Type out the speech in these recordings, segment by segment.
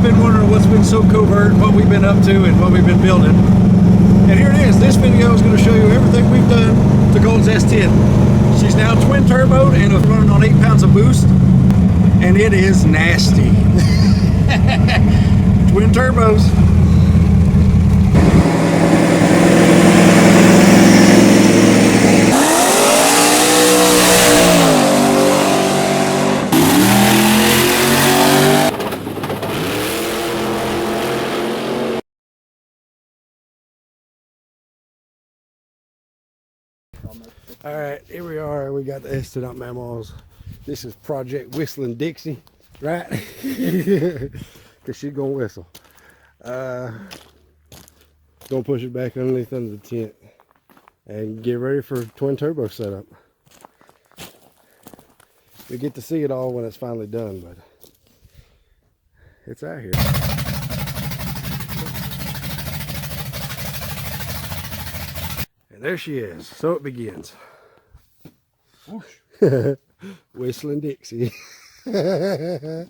been wondering what's been so covert, what we've been up to, and what we've been building. And here it is. This video is going to show you everything we've done to Colton's S10. She's now twin turboed and is running on 8 pounds of boost, and it is nasty. Twin turbos. All right, here we are. We got the S10 up mammals. This is Project Whistling Dixie, right? Because she's gonna whistle. Gonna push it back underneath under the tent and get ready for twin turbo setup. We get to see it all when it's finally done, but it's out here. And there she is. So it begins. Whistling Dixie. Yeah.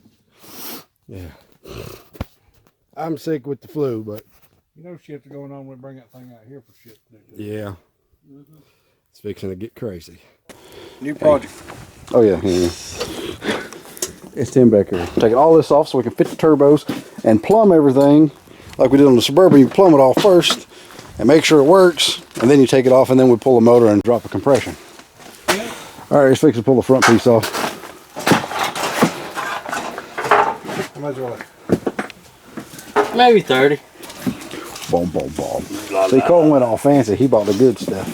I'm sick with the flu, but you know shit's going on when we bring that thing out here for shit to do. Yeah. It's fixing to get crazy. New project. Oh yeah, It's 10 back here. Taking all this off so we can fit the turbos and plumb everything like we did on the Suburban. You plumb it all first and make sure it works, and then you take it off, and then we pull the motor and drop a compression. Yeah. All right, let's fix to pull the front piece off. How much was it? Maybe 30. Boom, boom, boom. See, Colton went all fancy. He bought the good stuff.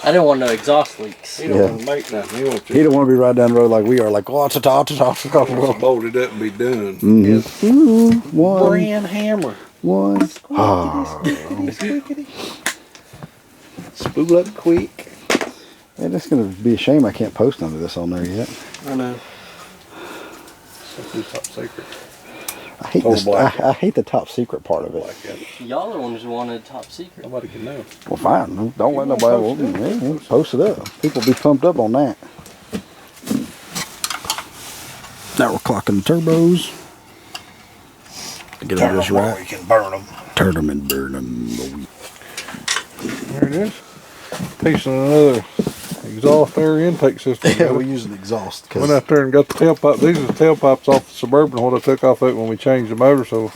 I didn't want no exhaust leaks. He don't want to make nothing. He don't want to be right down the road like we are. Like, oh, bolt it up and be done. Mm-hmm. Yes. Ooh, one. Brand hammer. One. Spool up quick. Man, it's going to be a shame I can't post under this on there yet. I know. That's top secret. I hate this. I hate the top secret part of it. Y'all are ones who wanted top secret. Nobody can know. Well, fine. Don't let nobody post it up. People be pumped up on that. Now we're clocking the turbos. To get them just right. We can burn them. Turn them and burn them. There it is. Piece of another exhaust air intake system. Yeah, we use an exhaust. Went out there and got the tailpipe. These are the tailpipes off the Suburban, what I took off it when we changed the motor. So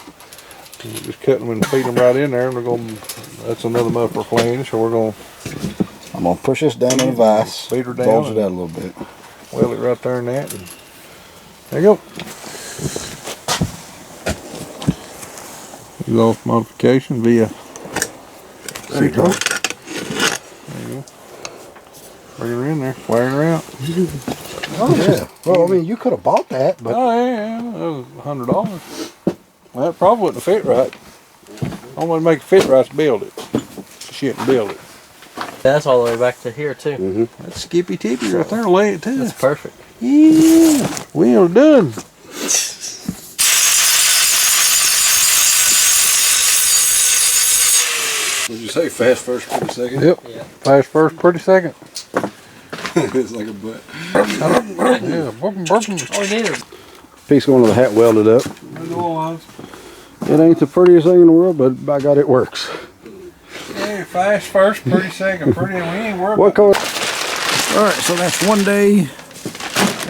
just cut them and feed them right in there. And we're going. That's another muffler flange. So we're going. I'm gonna push this down in the vise. Feed her down. Bulge it out a little bit. Weld it right there in that. And there you go. Exhaust modification via. There you go. There you go. Bring her in there, wiring her out. Oh yeah. Well, I mean, you could have bought that, but Oh yeah, that was $100. Well, that probably wouldn't fit right. I want to make it fit right to build it. Shit, build it. That's all the way back to here too. That's Skippy Tippy right there. Lay it too. That's perfect. Yeah, well done. What did you say? Fast first, pretty second? Yep. Yeah. Fast first, pretty second. It's like a butt. Yeah, burping. All we need is piece going to the hat welded up. It ain't the prettiest thing in the world, but by God, it works. Hey, fast first, pretty second, pretty. We ain't worried What about color? All right, so that's one day,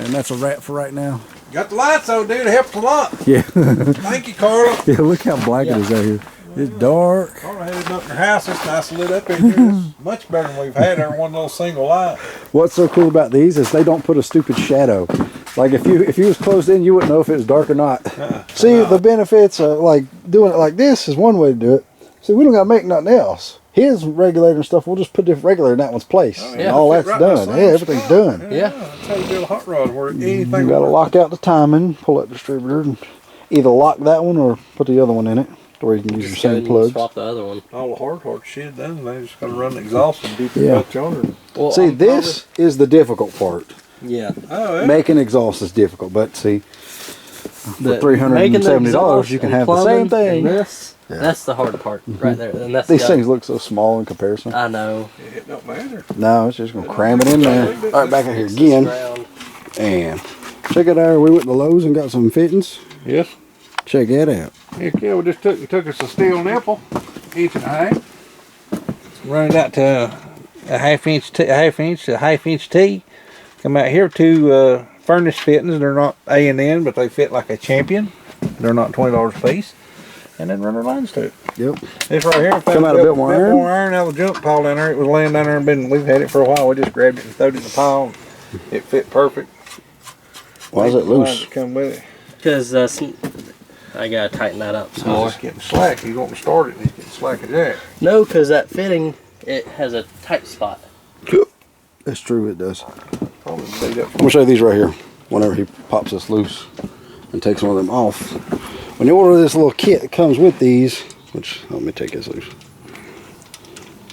and that's a wrap for right now. Got the lights on, dude. It helps a lot. Yeah. Thank you, Carla. Yeah, look how black it is out here. It's dark. Carla had it up in her house. It's nice lit up in here. It's much better than we've had our one little single light. What's so cool about these is they don't put a stupid shadow. Like if you was closed in, you wouldn't know if it was dark or not. See, the benefits of like doing it like this is one way to do it. See, we don't got to make nothing else. His regulator and stuff, we'll just put different regulator in that one's place. Oh, and yeah. all that's Right done. by Yeah, everything's done. Yeah. That's how you build a hot rod where anything. You got to lock out the timing, pull that distributor, and either lock that one or put the other one in it, where you can use your just go same and plugs. swap the other one. All the hard shit done. They just got to run the exhaust and deep Yeah. it yonder. Well, See, I'm this is the difficult part. probably, yeah. Oh, yeah. Making exhaust is difficult, but see, for Making the $370, exhaust you can and have the same plumbing and thing. This, that's the hard part right there. And that's These things look so small in comparison. I know. It don't matter. No, it's just going to cram it in there. All right, back in here again. Ground. And check it out. We went to Lowe's and got some fittings. Yes. Check that out. Heck yeah, we just took us a steel nipple, 1.5 inch. Run it out to a half inch T. Come out here to furnace fittings. They're not A&N, but they fit like a champion. They're not $20 a piece. And then run our lines to it. Yep. This right here, Come out a bit more iron out of the junk pile down there. It was laying down there and we've had it for a while. We just grabbed it and throwed it in the pile. And it fit perfect. Why is it loose? Come with it. Because I gotta tighten that up some more. It's getting slack. You want to start it and it's getting slack as that. No, because that fitting, it has a tight spot. That's true, it does. Probably beat up. I'm gonna show you these right here. Whenever he pops this loose and takes one of them off. When you order this little kit that comes with these, which let me take this loose.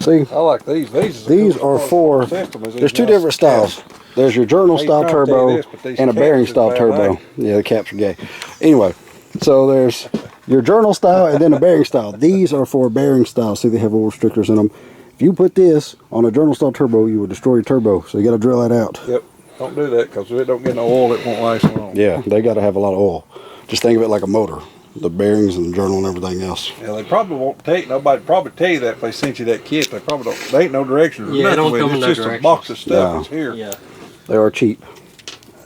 See, I like these. these are for. There's two different styles. There's your journal style turbo and a bearing style turbo. Yeah, the caps are gay. Anyway, so there's your journal style and then a bearing style. These are for bearing style. See, they have oil restrictors in them. If you put this on a journal style turbo, you will destroy your turbo. So you got to drill that out. Yep. Don't do that because if it don't get no oil, it won't last long. Yeah, they got to have a lot of oil. Just think of it like a motor. The bearings and the journal and everything else. Yeah, they probably won't tell you. Nobody probably tell you that if they sent you that kit. They probably don't. They ain't no directions. Yeah, nothing don't with come it. in It's no just a directions. box of stuff No. that's here. Yeah. They are cheap,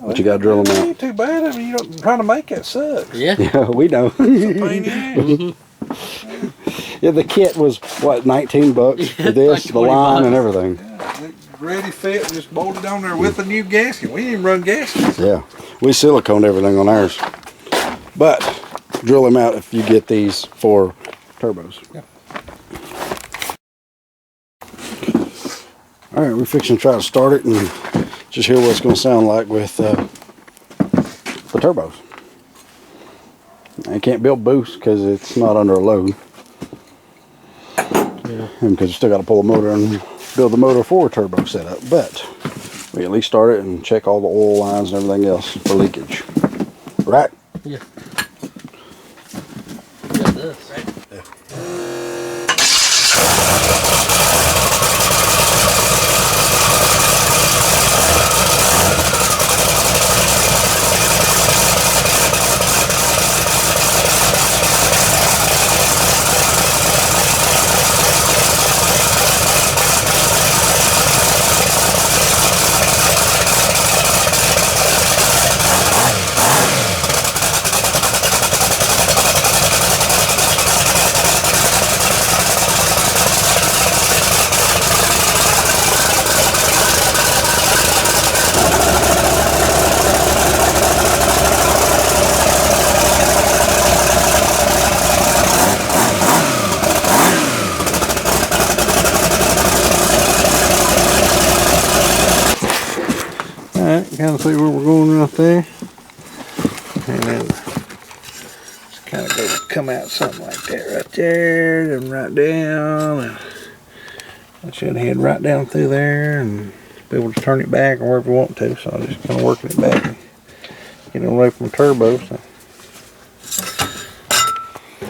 but you got to drill them It out. ain't too bad. I mean, you don't trying to make that sucks. Yeah. Yeah, we know. Pain in the ass. Yeah, the kit was what, $19 for this, like the line, 20 and everything. Ready, fit, just bolted on there with a new gasket. We didn't even run gaskets. Yeah, we siliconed everything on ours, but drill them out if you get these for turbos. Yeah. All right, we're fixing to try to start it and just hear what it's going to sound like with the turbos. I can't build boost because it's not under a load. Yeah. And because you still got to pull the motor and build the motor for a turbo setup. But we at least start it and check all the oil lines and everything else for leakage. Right? Yeah. Got this. Alright, kind of see where we're going right there. And then just kind of go come out something like that right there, then right down. And I should head right down through there and be able to turn it back or wherever we want to. So I'm just kind of working it back and getting away from the turbo. So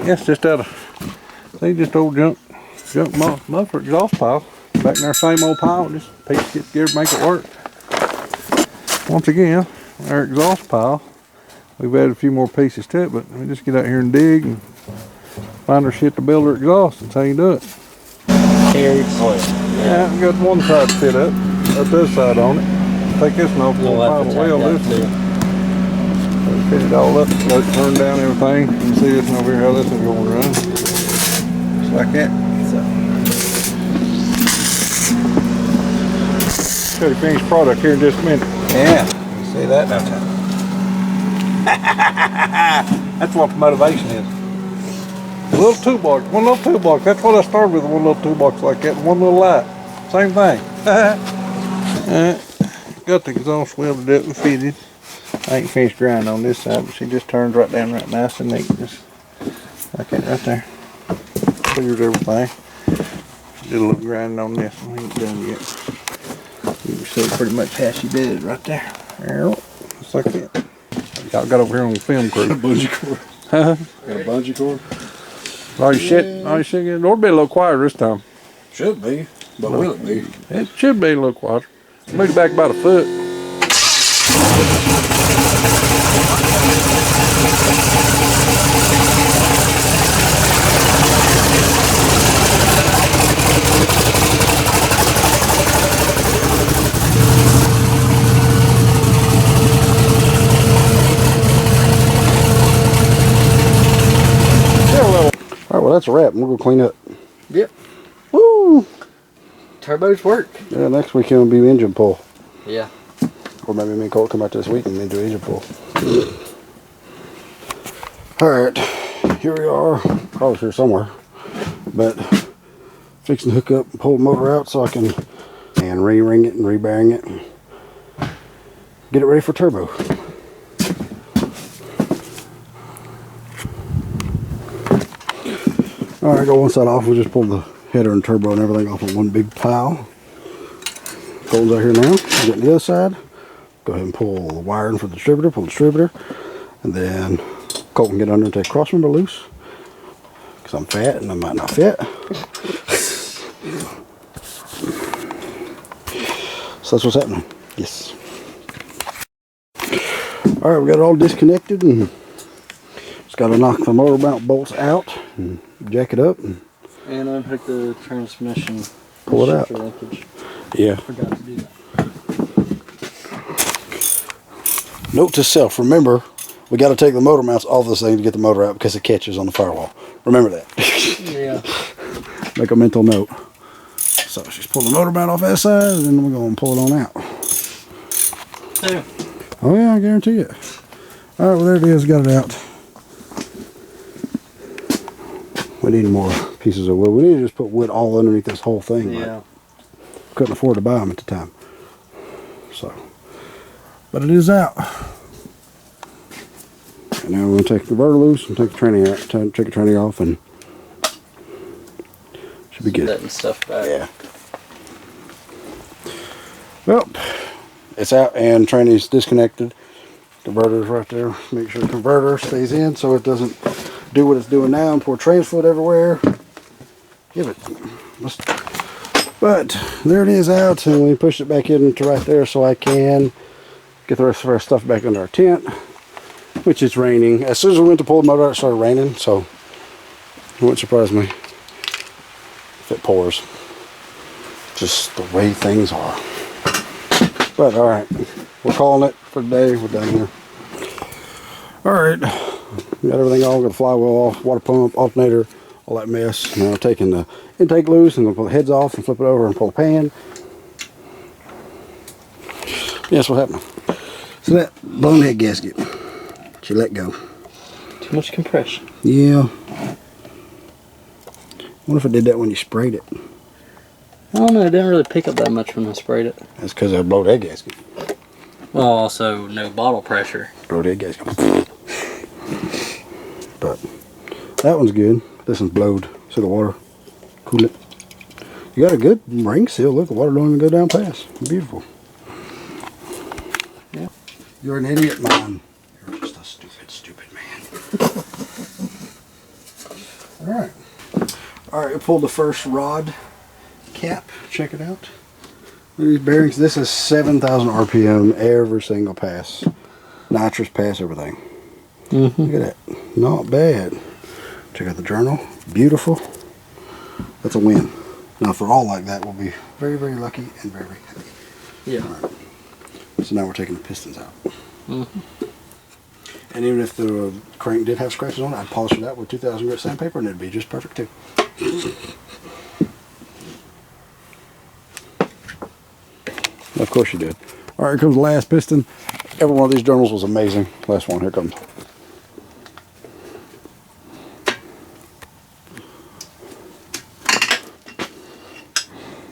yeah, it's just out of, see, just old junk muffler exhaust pile. Back in our same old pile, just piece it together, make it work. Once again, our exhaust pile, we've added a few more pieces to it, but we just get out here and dig and find our shit to build our exhaust. That's how you do it. Carried. Yeah, we got one side to fit up this side on it. Take this one off, we'll We'll pile have the to wheel tack this that one. So fit it all up, let it turn down everything. You can see this one over here, how this is going to run. Just like that. Show you finished product here in just a minute. Yeah, you see that now. That's what the motivation is. A little toolbox, one little toolbox. That's what I started with, one little toolbox like that, one little light. Same thing. Got the exhaust wheel to do it and fitted. I ain't finished grinding on this side, but she just turns right down right nice and neat. Just like that right there. Clears everything. Did a little grinding on this one, ain't done yet. You can see pretty much how she did it right there. Just like that. Y'all got over here on the film crew. Bungee cord. Huh? Got a bungee cord? All your shit, it'll be a little quieter this time. Should be, but will it be? It should be a little quieter. Move it back about a foot. that's a wrap. We'll go clean up. Yep. Woo! Turbos work. Yeah, next weekend will be engine pull. Yeah. Or maybe me and Colt come out this week and do engine pull. Alright, here we are. Probably here somewhere. But fixing to hook up and pull the motor out so I can and re-ring it and re-bearing it. And get it ready for turbo. Alright, got one side off. We'll just pull the header and turbo and everything off in one big pile. Colton's out here now. Getting the other side. Go ahead and pull the wiring for the distributor, pull the distributor, and then Colton can get under and take the cross member loose. Because I'm fat and I might not fit. So that's what's happening. Yes. Alright, we got it all disconnected and just got to knock the motor mount bolts out and jack it up and unhook the transmission. Pull it out. Linkage. Yeah. Forgot to do that. Note to self, remember, we got to take the motor mounts off this thing to get the motor out because it catches on the firewall. Remember that. Yeah. Make a mental note. So just pull the motor mount off that side and then we're going to pull it on out. Yeah. Oh yeah, I guarantee it. Alright, well there it is, got it out. We need more pieces of wood. We need to just put wood all underneath this whole thing. Yeah. Couldn't afford to buy them at the time. So, but it is out. And now we're going to take the converter loose and take the tranny out, take the tranny off, and should be good. Setting stuff back. Yeah. Well, it's out and tranny's disconnected. Converter's right there. Make sure the converter stays in so it doesn't do what it's doing now and pour trans fluid everywhere. Give it. But there it is out, and we pushed it back into right there so I can get the rest of our stuff back under our tent, which is raining. As soon as we went to pull the motor out, it started raining, so it wouldn't surprise me if it pours. Just the way things are. But alright, we're calling it for the day. We're done here. Alright, we got everything all, got the flywheel off, water pump, alternator, all that mess. Now taking the intake loose and gonna pull the heads off and flip it over and pull the pan. Yes, what happened? So that bonehead gasket, she let go. Too much compression. Yeah. What if I did that when you sprayed it? I don't know, it didn't really pick up that much when I sprayed it. That's because I blowed that gasket. Well, also no bottle pressure. Blowed that gasket. But that one's good. This one's blowed. See the water? Cool it. You got a good ring seal. Look, the water don't even go down past. Beautiful. Yeah. You're an idiot, man. You're just a stupid man. Alright. Alright, we pulled the first rod cap. Check it out. Look at these bearings. This is 7,000 RPM every single pass. Nitrous pass, everything. Mm-hmm. Look at that. Not bad. Check out the journal. Beautiful. That's a win. Now, if they're all like that, we'll be very, very lucky and very, very happy. Yeah. All right. So now we're taking the pistons out. Mm-hmm. And even if the crank did have scratches on it, I'd polish it out with 2,000 grit sandpaper and it'd be just perfect too. Of course you did. All right, here comes the last piston. Every one of these journals was amazing. Last one, here it comes.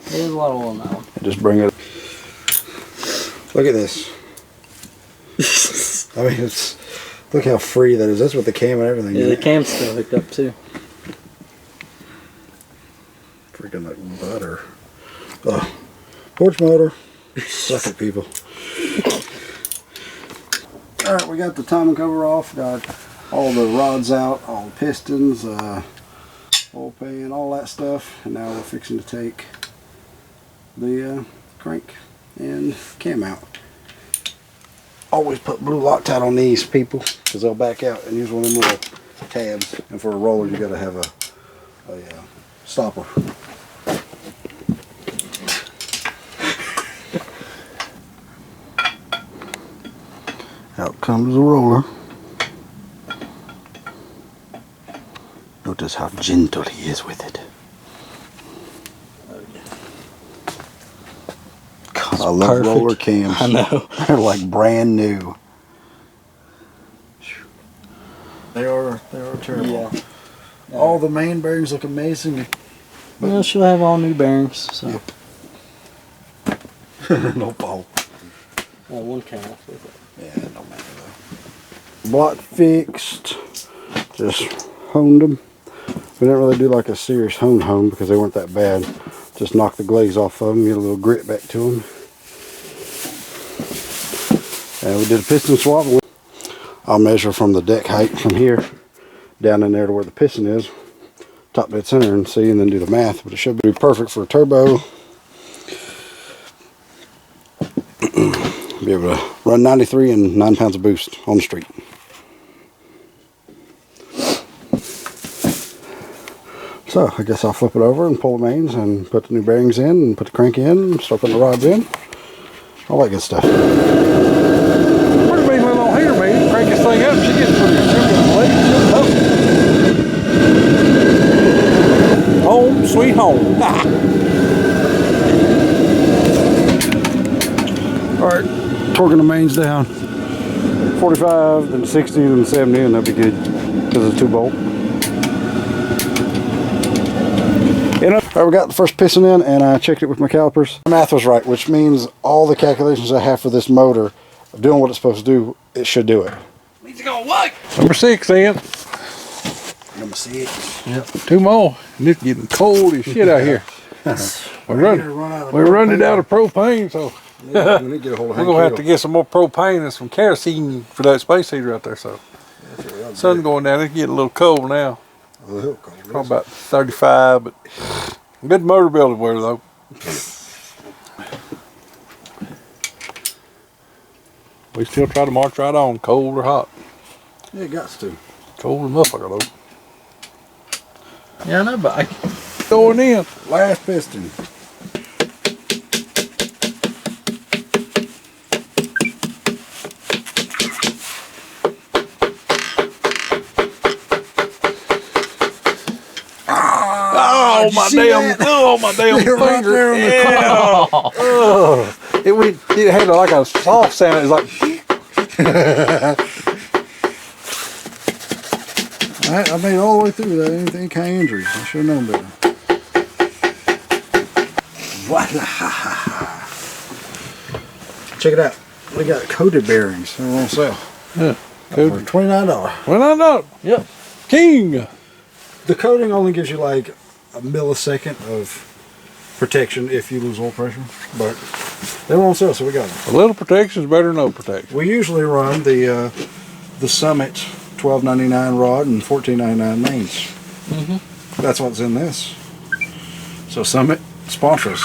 There's a lot of oil on that one. Just bring it. Look at this. I mean, it's, look how free that is. That's with the cam and everything. Yeah, the cam's still hooked up too. Freaking like butter. Oh, porch motor. Suck it, people. Alright, we got the timing cover off. Got all the rods out, all the pistons, oil pan, all that stuff. And now we're fixing to take the crank and cam out. Always put blue Loctite on these, people, because they'll back out, and use one of them little tabs. And for a roller, you got to have a stopper. Out comes the roller. Notice how gentle he is with it. God, I love perfect. roller cams. I know. They're like brand new. They are terrible. Yeah. All the main bearings look amazing. Well, she'll have all new bearings. So. No fault. One came off with it. Yeah, no matter though. Block fixed. Just honed them. We didn't really do like a serious hone because they weren't that bad. Just knock the glaze off of them, get a little grit back to them. And we did a piston swap. I'll measure from the deck height from here down in there to where the piston is, top dead center, and see, and then do the math. But it should be perfect for a turbo. Be able to run 93 and 9 pounds of boost on the street. So I guess I'll flip it over and pull the mains and put the new bearings in and put the crank in and start putting the rods in. All that good stuff. Pretty big little on here, man. Crank this thing up, she gets pretty good. Home, sweet home. Alright, torquing the mains down. 45, then 60, then 70, and that'll be good because it's 2 bolt. Alright, we got the first piston in and I checked it with my calipers. The math was right, which means all the calculations I have for this motor of doing what it's supposed to do, it should do it. Means it's gonna work. Number 6 in. Number 6. Yep. 2 more. And it's getting cold as shit out here. We're running out of propane, so Yeah, we need to get a hold of we're gonna have to get some more propane and some kerosene for that space heater out there. So sun's going down. It's getting a little cold now. A little cold. Probably about 35, but good motor building wear though. We still try to march right on, cold or hot. Yeah, it got to. Cold and motherfucker though. Yeah, I know, but Going in. Last piston. Oh my damn! Oh my damn finger! Yeah. It had like a soft sound. It was like. I made it all the way through without any kind of injuries. I should have known better. Voila! Check it out. We got coated bearings. They're on sale. Yeah. For $29. Well, I know. Yep. King. The coating only gives you like a millisecond of protection if you lose oil pressure, but they were on sale, so we got them. A little protection is better than no protection. We usually run the Summit $12.99 rod and $14.99 mains. That's what's in this. So Summit, sponsor us,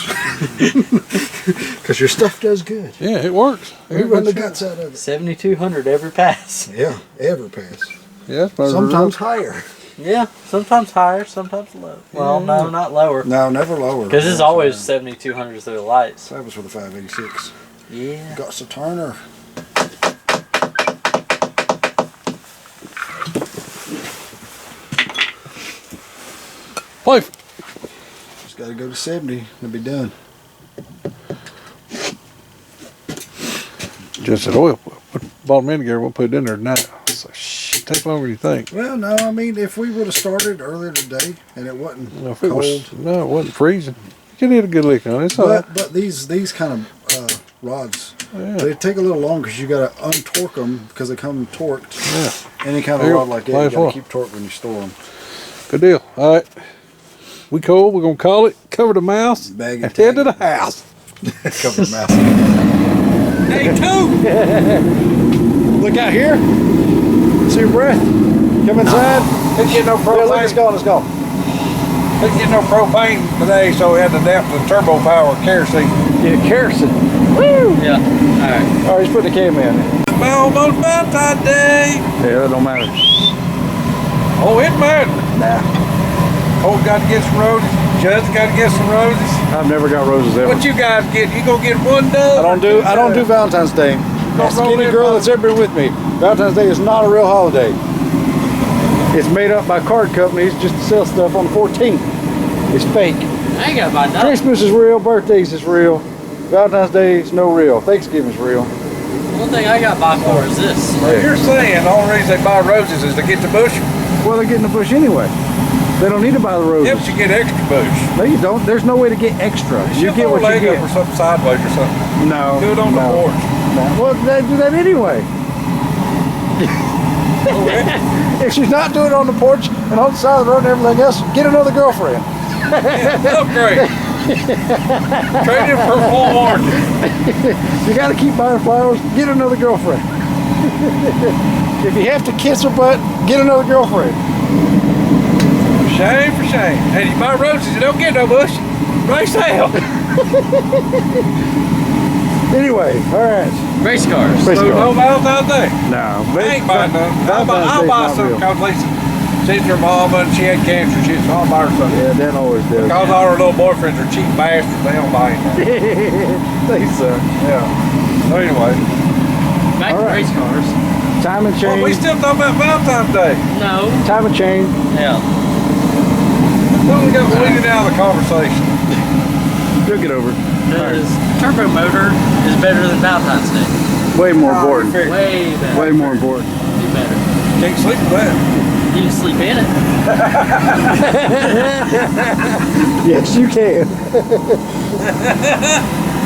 because your stuff does good. Yeah, it works. We run the guts out of it. 7,200 every pass. Yeah, every pass. Yeah, it's better Sometimes higher. Yeah, sometimes higher, sometimes low. Well, no, not lower. No, never lower. Because it's always 7,200 through the lights. That was for the 586. Yeah. Got the Turner. Play. Just got to go to 70 and be done. Just said oil. Put bottom end together. We'll put it in there tonight. So shit, take longer than you think. Well, no, I mean, if we would have started earlier today and it wasn't No, if it cold, was, no, it wasn't freezing. You need a good lick on it. It's all right. but these kind of rods, Yeah. they take a little longer because you got to untorque them because they come torqued. Yeah. Any kind of There you rod go. like that, Last you got one. to keep torqued when you store them. Good deal. All right. We cold. We're gonna call it. Cover the mouse. Bag it, And head to tag the house. Cover the mouth. Day 2. Look out here. See your breath. Come inside. Didn't get no Yeah, look, propane. it's gone. It's gone. Didn't get no propane today, so we had to damp the turbo power kerosene. Yeah, kerosene. Woo! Yeah. Alright. All right, he's putting the cam in. Almost Valentine's Day. Yeah, that don't matter. Oh, it matters. Nah, Oh, got to get some roses. Judge got to get some roses. I've never got roses ever. What you guys get? You gonna get one dove? I don't do Valentine's Day. Ask roll any in girl my- that's ever been with me. Valentine's Day is not a real holiday. It's made up by card companies just to sell stuff on the 14th. It's fake. I ain't got to buy nothing. Christmas is real, birthdays is real, Valentine's Day is no real, Thanksgiving's real. One thing I got to buy for is this. So you're saying the only reason they buy roses is to get the bush? Well, they're getting the bush anyway. They don't need to buy the roses. Yep, you get extra bush. No, you don't. There's no way to get extra. You get what you get. Or something sideways or something. No. Do it on the porch. No. Well, they do that anyway. If she's not doing it on the porch and on the side of the road and everything else, get another girlfriend. Upgrade. Trade it for full warranty. You got to keep buying flowers. Get another girlfriend. If you have to kiss her butt, get another girlfriend. Shame for shame. And you buy roses, you don't get no bush. Right sale. Anyway, all right. Race cars. Race So cars. no Valentine's Day. No, I ain't buying none. I'll buy some because Lisa, she's her mama and she had cancer shit, so I'll buy her something. Yeah, that always does. Because all her little boyfriends are cheap bastards, they don't buy anything. Thanks, sir. Yeah. So anyway. Back All to right. race cars. Time and Well, we change. still talking about Valentine's Day. No. Time and change. Yeah. Well, we got weeded out of the conversation. You'll get over it. Because turbo motor is better than Valentine's Day. Way more important. Way better. Way more important. Way better. Can't sleep with that. You can sleep in it. Yes, you can.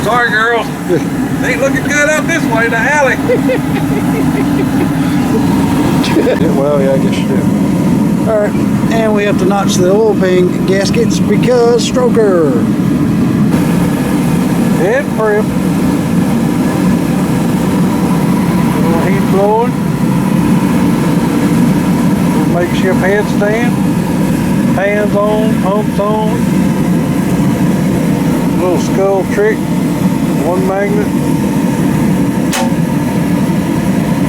Sorry, girls. Ain't looking good out this way, the alley. Well, yeah, I guess you do. All right, and we have to notch the oil pan gaskets because stroker. Head prep. Little heat blowing. Little makeshift headstand. Hands on, pumps on. Little skull trick. One magnet.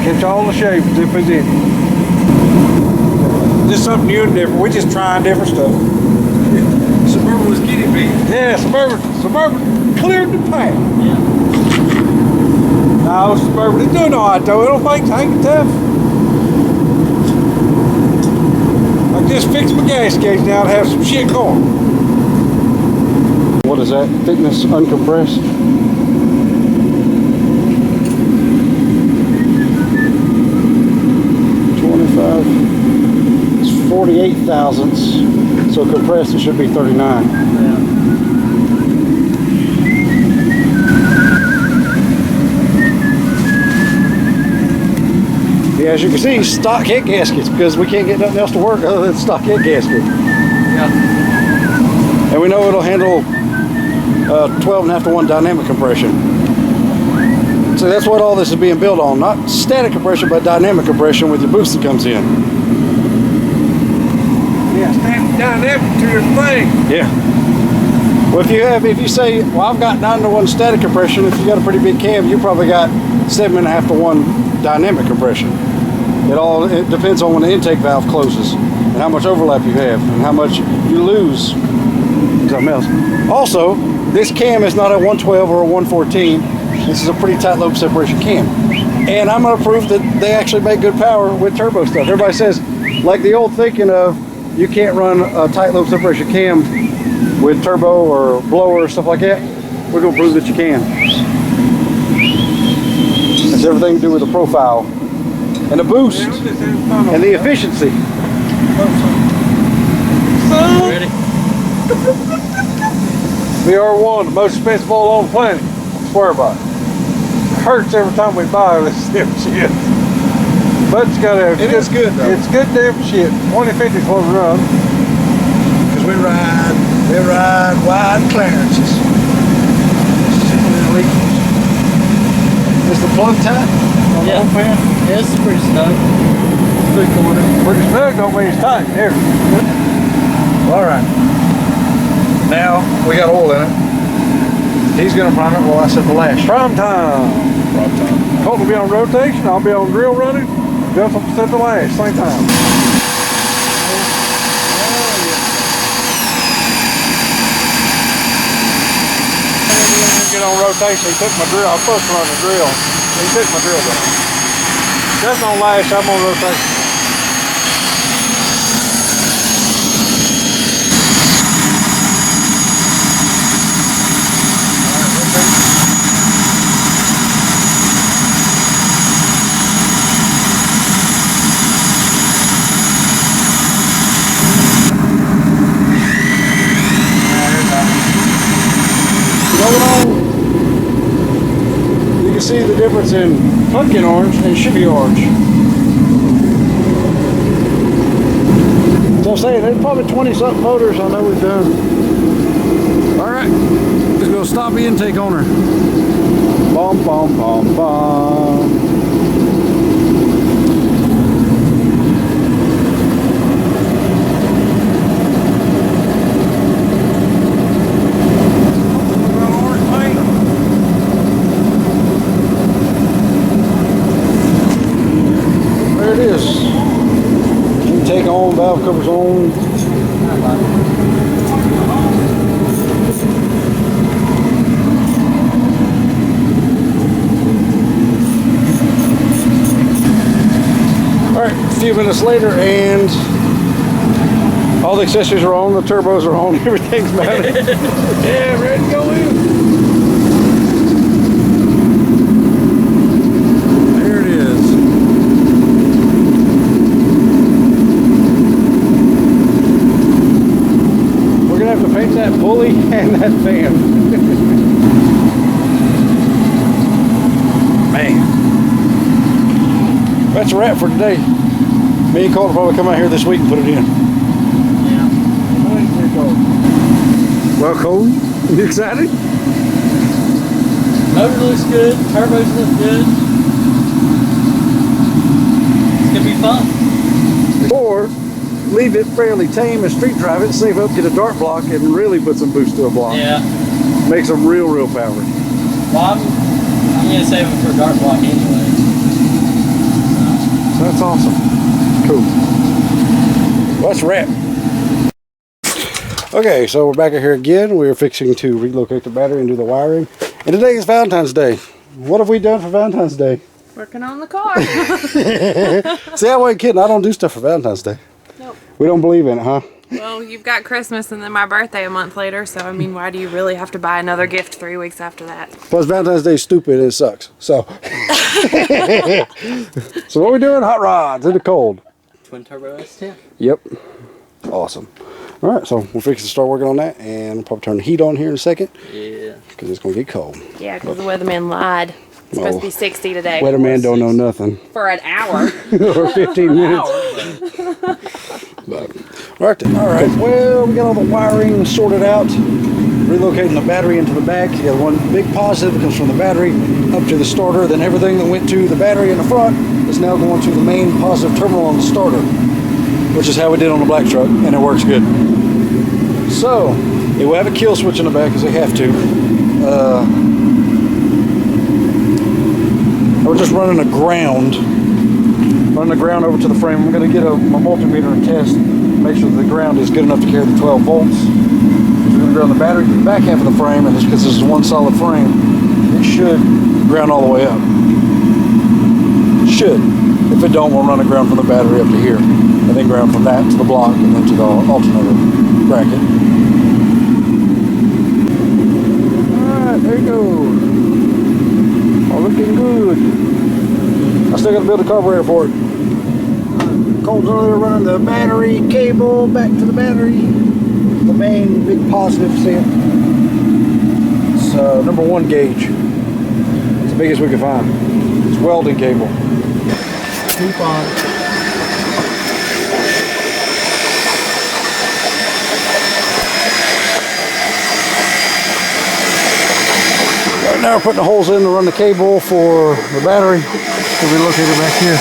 Catch all the shapes if it's in. Just something new and different. We're just trying different stuff. Suburban was guinea pig. Yeah, Suburban cleared the path. Yeah. No, Suburban is doing all right though. Little things hanging tough. I just fixed my gas gauge now to have some shit going. What is that? Thickness uncompressed? 25. It's 48 thousandths. So compressed it should be 39. Yeah, as you can see, stock head gaskets because we can't get nothing else to work other than stock head gasket. Yeah. And we know it'll handle 12.5 to 1 dynamic compression. So that's what all this is being built on. Not static compression, but dynamic compression with your boost that comes in. Yeah, stand dynamic to your thing. Yeah. Well, if you say, well, I've got 9 to 1 static compression, if you got a pretty big cam, you probably got 7.5 to 1 dynamic compression. It depends on when the intake valve closes and how much overlap you have and how much you lose something else. Also, this cam is not a 112 or a 114. This is a pretty tight lobe separation cam. And I'm going to prove that they actually make good power with turbo stuff. Everybody says, like the old thinking of, you can't run a tight lobe separation cam with turbo or blower or stuff like that. We're going to prove that you can. It's everything to do with the profile and the boost and the efficiency. Ready? VR1, the most expensive oil on the planet. I swear by it. It hurts every time we buy this damn shit. But it's got a. It is good though. It's good damn shit. 2050 is what we run. Because we ride wide clearances. Is the plug tight on the Yeah. old fan? Yeah, it's pretty snug. 3/4. Pretty snug don't mean it's tight. Here. All right. Now we got oil in it. He's gonna prime it while I set the lash. Prime time. Colt will be on rotation. I'll be on drill running. Just will set the lash. Same time. Get on rotation. He took my drill. I'm supposed to run the drill. He took my drill down. That's on lash. I'm on rotation. going on. You can see the difference in pumpkin orange and sugar orange. So I'm saying there's probably 20-something motors I know we've done. All right, let's go stop the intake on her. Bum, bum, bum, bum. There it is. Intake on, valve covers on. Alright, a few minutes later and all the accessories are on, the turbos are on, everything's mounted. Yeah, ready to go in. There it is. We're gonna have to paint that pulley and that fan. Man. That's a wrap for today. Me and Colton will probably come out here this week and put it in. Yeah. Well, Colton, you excited? Motor looks good. Turbos look good. It's gonna be fun. Or leave it fairly tame and street drive it, save up, get a dart block, and really put some boost to a block. Yeah. Makes them real powered. Well, I'm gonna save it for a dart block anyway. So that's awesome. Cool. Well, that's a wrap. Okay, so we're back here again. We're fixing to relocate the battery and do the wiring. And today is Valentine's Day. What have we done for Valentine's Day? Working on the car. See, I wasn't kidding. I don't do stuff for Valentine's Day. Nope. We don't believe in it, huh? Well, you've got Christmas and then my birthday a month later, so I mean, why do you really have to buy another gift 3 weeks after that? Plus, Valentine's Day is stupid and it sucks. So, so what are we doing? Hot rods in the cold. Twin turbo S10. Yep. Awesome. All right, so we'll fix to start working on that, and we'll probably turn the heat on here in a second. Yeah. Because it's going to get cold. Yeah, because the weatherman lied. It's supposed to be 60 today. Weatherman don't know nothing. For an hour. Or 15 minutes. But, all right, well, we got all the wiring sorted out. Relocating the battery into the back. You got one big positive that comes from the battery up to the starter. Then everything that went to the battery in the front is now going to the main positive terminal on the starter, which is how we did on the black truck, and it works good. So, yeah, we'll have a kill switch in the back because they have to. We're just running a ground over to the frame. I'm going to get my multimeter and test, make sure that the ground is good enough to carry the 12 volts. We're going to ground the battery to the back half of the frame, and just because this is one solid frame, it should ground all the way up. It should. If it don't, we'll run a ground from the battery up to here, and then ground from that to the block, and then to the alternator bracket. Alright, there you go. All looking good. I still got to build a carburetor for it. Cole's over there running the battery cable back to the battery. The main big positive set. It's number 1 gauge. It's the biggest we could find. It's welding cable. Keep on. Right now we're putting the holes in to run the cable for the battery. We'll relocate it back here.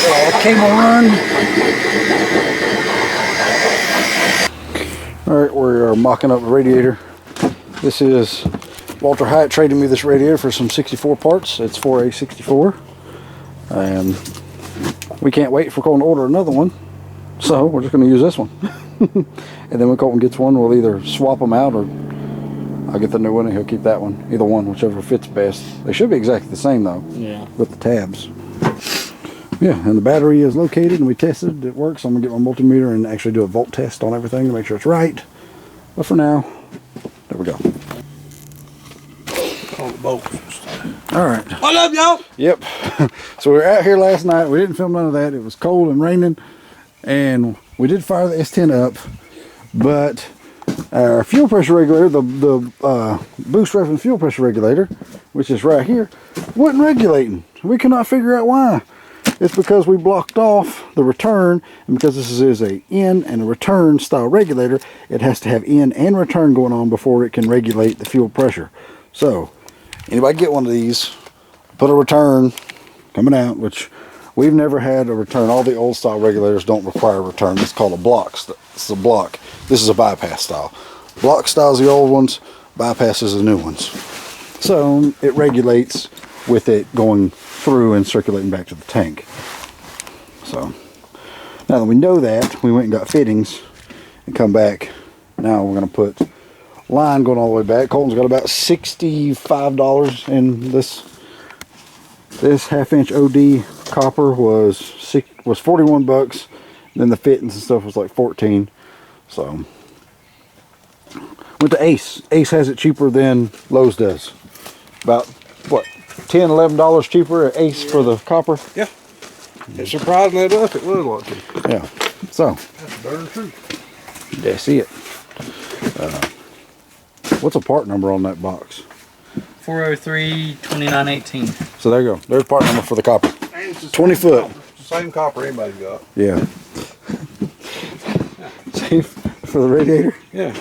All the cable run. Alright, we are mocking up the radiator. This is Walter Hyatt traded me this radiator for some 64 parts. It's for a 64. And we can't wait for Colton to order another one. So we're just going to use this one. And then when Colton gets one, we'll either swap them out or I'll get the new one and he'll keep that one. Either one, whichever fits best. They should be exactly the same though. Yeah. With the tabs. Yeah, and the battery is located and we tested it works. I'm going to get my multimeter and actually do a volt test on everything to make sure it's right. But for now, there we go. All the bolts. Alright. I love y'all. Yep. So we were out here last night. We didn't film none of that. It was cold and raining. And we did fire the S10 up, but our fuel pressure regulator, the boost reference fuel pressure regulator, which is right here, wasn't regulating. We cannot figure out why. It's because we blocked off the return, and because this is a in and a return style regulator, it has to have in and return going on before it can regulate the fuel pressure. So anybody get one of these, put a return coming out, which we've never had a return. All the old style regulators don't require a return. It's called a block. It's a block. This is a bypass style. Block style is the old ones, bypass is the new ones. So it regulates with it going through and circulating back to the tank. So now that we know that, we went and got fittings and come back. Now we're going to put line going all the way back. Colton's got about $65 in this. This 1/2 inch OD copper was 41 bucks. Then the fittings and stuff was like 14. So went to Ace. Ace has it cheaper than Lowe's does. About what, $10, $11 cheaper at Ace for the copper. Yeah. It's surprisingly enough, it was a lot cheaper. Yeah. So That's darn true. that's it. What's a part number on that box? 403-2918. So there you go. There's part number for the copper. And it's the 20 same foot. copper. It's the same copper anybody's got. Yeah. See, for the radiator. Yeah.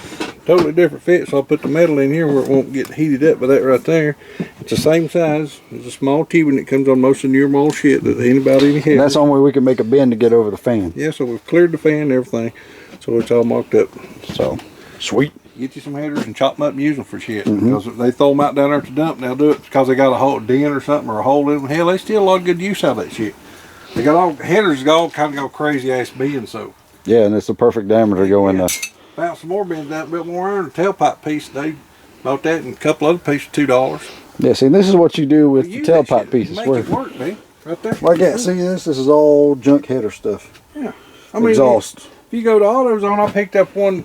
Totally different fit, so I'll put the metal in here where it won't get heated up by that right there. It's the same size. It's a small tubing that comes on most of the normal shit that anybody even has. And that's the only way we can make a bend to get over the fan. Yeah, so we've cleared the fan and everything. So it's all mocked up. So, sweet. Get you some headers and chop them up and use them for shit. Because if they throw them out down there at the dump, they'll do it because they got a hole, dent or something, or a hole in them. Hell, they still a lot of good use out of that shit. They got all, headers got all kind of go crazy ass bends, so. Yeah, and it's the perfect diameter to go in the. Found some more bends out, built more iron. Tailpipe piece, they bought that and a couple other pieces, $2. Yeah, see, this is what you do with the Use that tailpipe shit. pieces. Make Where, it work, man. Right there. like that, see this? This is all junk header stuff. Yeah. I mean, Exhaust. if you go to AutoZone, I picked up one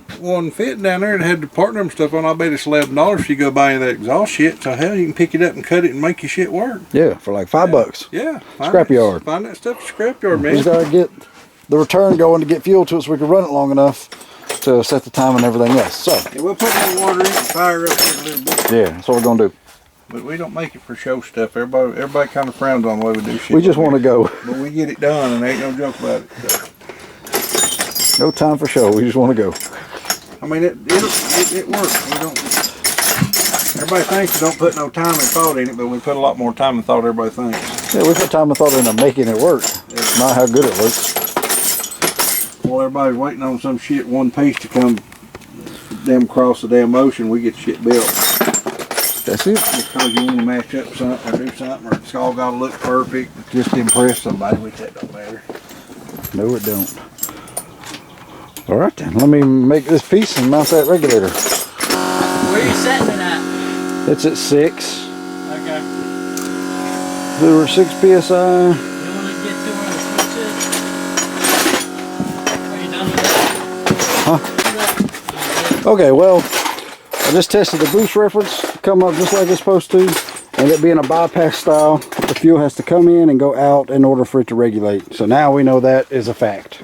fit down there and had the part number stuff on. I bet it's $11 if you go buy that exhaust shit. So hell, you can pick it up and cut it and make your shit work. Yeah, for like $5. Yeah. Scrapyard. Find that stuff at scrapyard, We man. just gotta get the return going to get fuel to it so we can run it long enough to set the time and everything else. So, Yeah, we'll put more water in and fire up here a little bit. yeah, that's what we're gonna do. But we don't make it for show stuff. Everybody kind of frowns on the way we do shit. We just want to go. But we get it done and there ain't no joke about it. So, No time for show. We just want to go. I mean, it works. We don't. Everybody thinks we don't put no time and thought in it, but we put a lot more time and thought everybody thinks. Yeah, we put time and thought into making it work. Not how good it looks. While everybody's waiting on some shit one piece to come damn across the damn ocean, we get shit built. That's it. Because you want to match up something or do something, or it's all got to look perfect just to impress somebody, which that don't matter. No, it don't. All right then. Let me make this piece and mount that regulator. Where are you setting it at? It's at 6. Okay. We were 6 psi. You want to get to where the switch is? Are you done with that? Okay, well, I just tested the boost reference, come up just like it's supposed to, and it being a bypass style, the fuel has to come in and go out in order for it to regulate. So now we know that is a fact.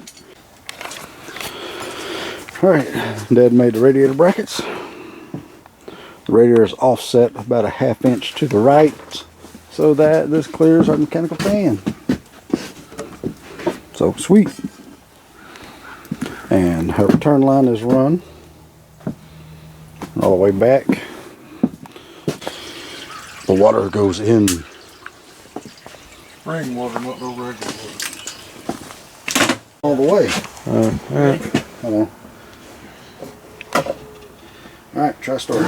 All right, Dad made the radiator brackets. The radiator is offset about a 1/2 inch to the right so that this clears our mechanical fan. So sweet. And her return line is run all the way back. The water goes in. Spring water, not no regular water. All the way. Hold on. Alright, try starting.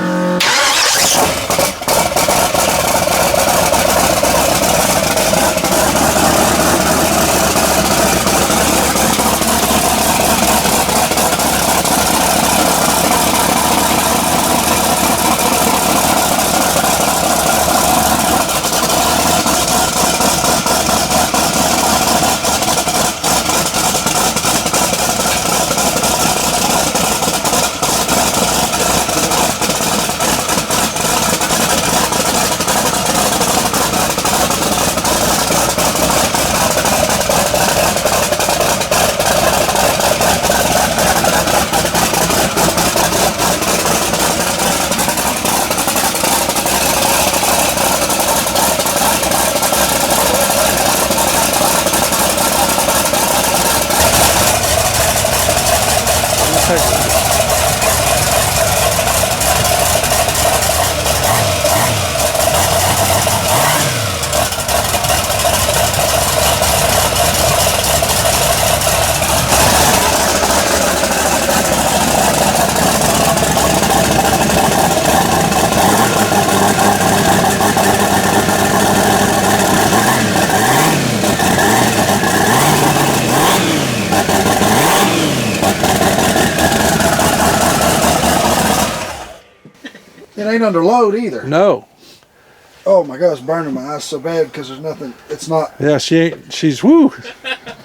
under load either. No. Oh my God, it's burning my eyes so bad because there's nothing. It's not. Yeah, she's woo.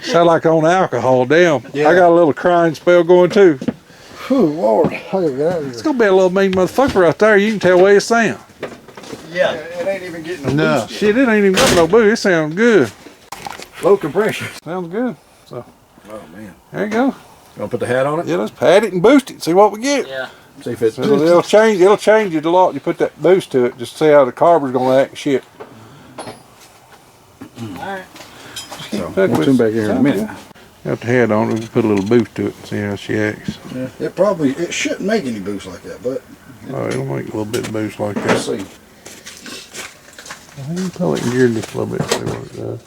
Sound like on alcohol, damn. Yeah. I got a little crying spell going too. Whew, Lord. I gotta get out of here. It's gonna be a little mean motherfucker right there. You can tell where it sound. Yeah, it ain't even getting a No. boost yet. Shit, it ain't even got no boost. It sounds good. Low compression. Sounds good. So Oh man. there you go. Gonna put the hat on it? Yeah, let's pat it and boost it. See what we get. Yeah. See if it's It'll change it a lot. You put that boost to it. Just see how the carburetor's gonna act and shit. Alright. So, we'll tune back here in a minute. Got the head on it. We can put a little boost to it and see how she acts. It shouldn't make any boost like that, but Oh, it'll make a little bit of boost like let's that. see. I think you probably can gear just a little bit. See what it does.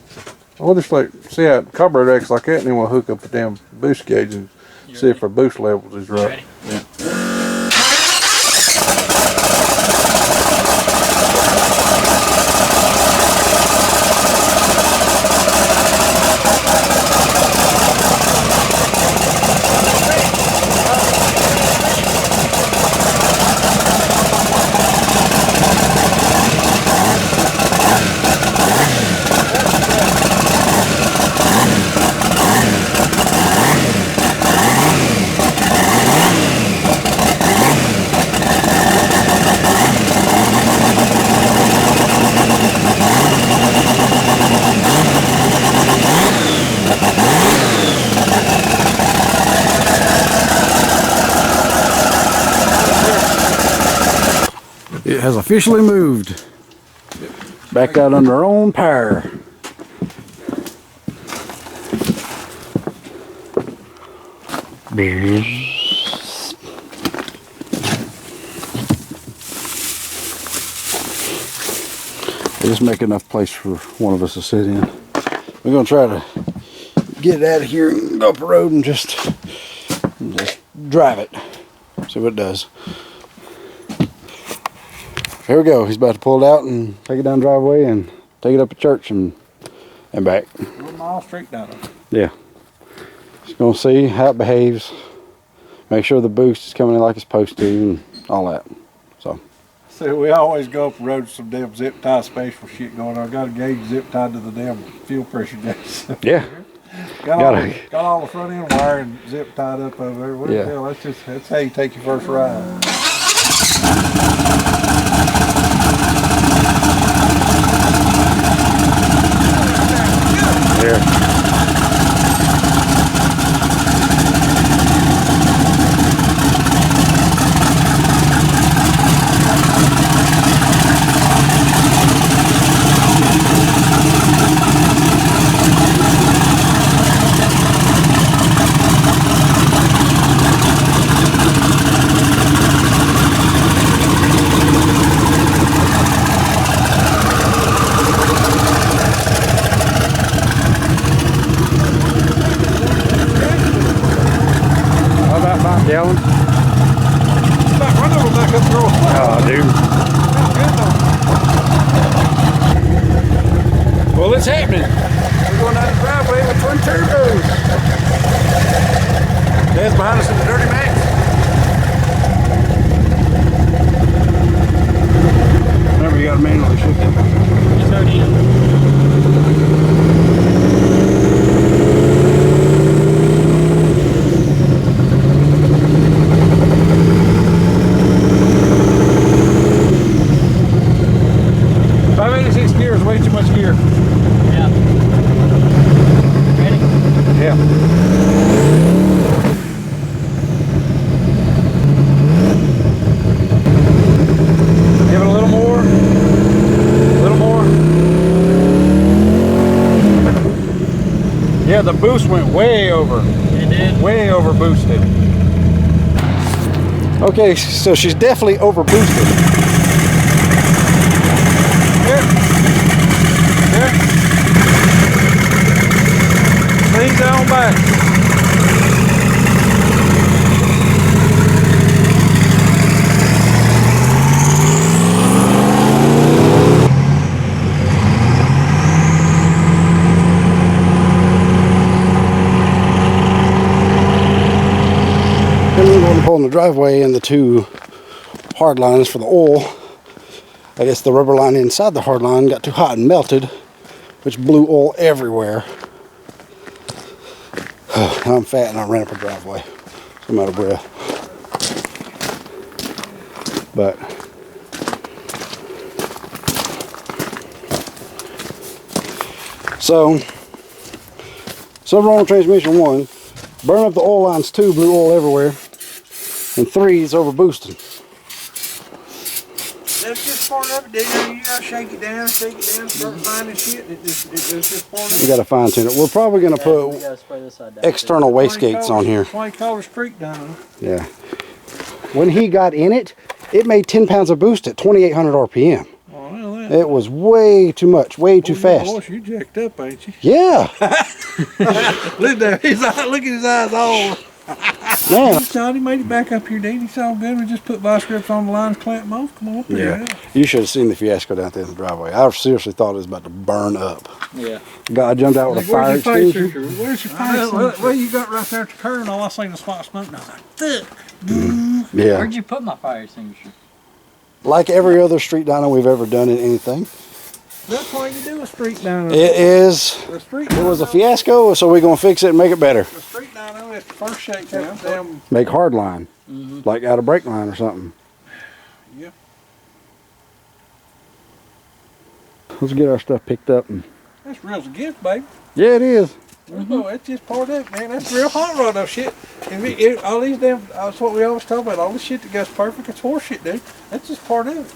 We'll just like see how the carburetor acts like that, and then we'll hook up the damn boost gauge and see if our boost levels is right. It has officially moved. Back out under our own power. Just make enough place for one of us to sit in. We're gonna try to get it out of here and go up the road and just drive it. See what it does. Here we go. He's about to pull it out and take it down the driveway and take it up to church and back. 1 mile straight down it. Yeah. Just gonna see how it behaves. Make sure the boost is coming in like it's supposed to and all that. So. See, we always go up the road with some damn zip tie special shit going on. Got a gauge zip tied to the damn fuel pressure gauge. Yeah. got all the front end wire and zip tied up over there. What the Yeah. hell, that's how you take your first ride. Yeah. How about 5 gallons? Run over back up the road. Oh, dude. Well, it's happening. We're going down the driveway with twin turbos. Dad's behind us in the Dirty Max. Remember, you got to manually shift it. It's already in. Gear is way too much gear. Yeah. Ready? Yeah. Give it a little more. A little more. Yeah, the boost went way over. It did. Way over boosted. Okay, so she's definitely over boosted. Things on back. Then we're going to pull in the driveway and the 2 hard lines for the oil. I guess the rubber line inside the hard line got too hot and melted, which blew oil everywhere. I'm fat and I ran up a driveway, so I'm out of breath. But so wrong with transmission. 1, burn up the oil lines. 2, blew oil everywhere. And 3, it's over boosting. That's just part of it, dude. You gotta shake it down, start finding shit. It's just part of We it. got to fine tune it. We're probably going to We put gotta spray this side down. external wastegates on here. That's why you call it street dyno. Yeah. When he got in it, it made 10 pounds of boost at 2,800 RPM. Oh, well, that. It was way too much, way too fast. Boy, you jacked up, ain't you? Yeah. Look at his eye, look at his eyes all. Man. He made it back up here, dude. He's all good. We just put vice grips on the lines, clamp them off. Come on up there. Yeah. You should have seen the fiasco down there in the driveway. I seriously thought it was about to burn up. Yeah. I jumped out with a fire extinguisher. Where's your face? What you got right there at the curb? And all I seen was spot smoke. And I was like, fuck. Yeah. Where'd you put my fire extinguisher? Like every other street dyno we've ever done in anything. That's why you do a street dyno. It is. It was a fiasco, so we're going to fix it and make it better. The street dyno, that's the first shake down. Damn. Make hard line. Like out of brake line or something. Yeah. Let's get our stuff picked up. That's real as a gift, baby. Yeah, it is. No, that's just part of it, man. That's real hot rod though, shit. And all these damn, that's what we always talk about. All this shit that goes perfect, it's horse shit, dude. That's just part of it.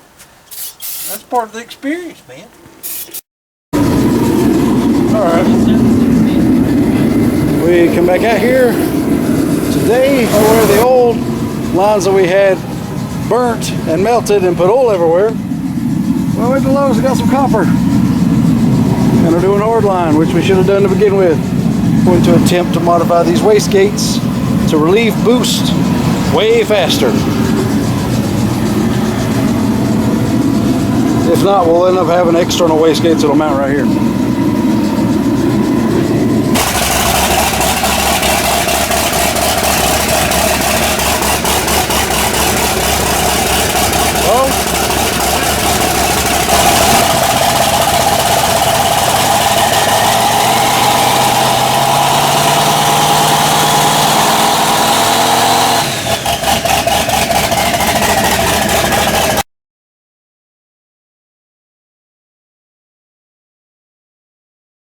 That's part of the experience, man. Alright. We come back out here today where the old lines that we had burnt and melted and put oil everywhere. Well, we below us got some copper. And we're doing hard line, which we should have done to begin with. Going to attempt to modify these wastegates to relieve boost way faster. If not, we'll end up having external wastegates that'll mount right here.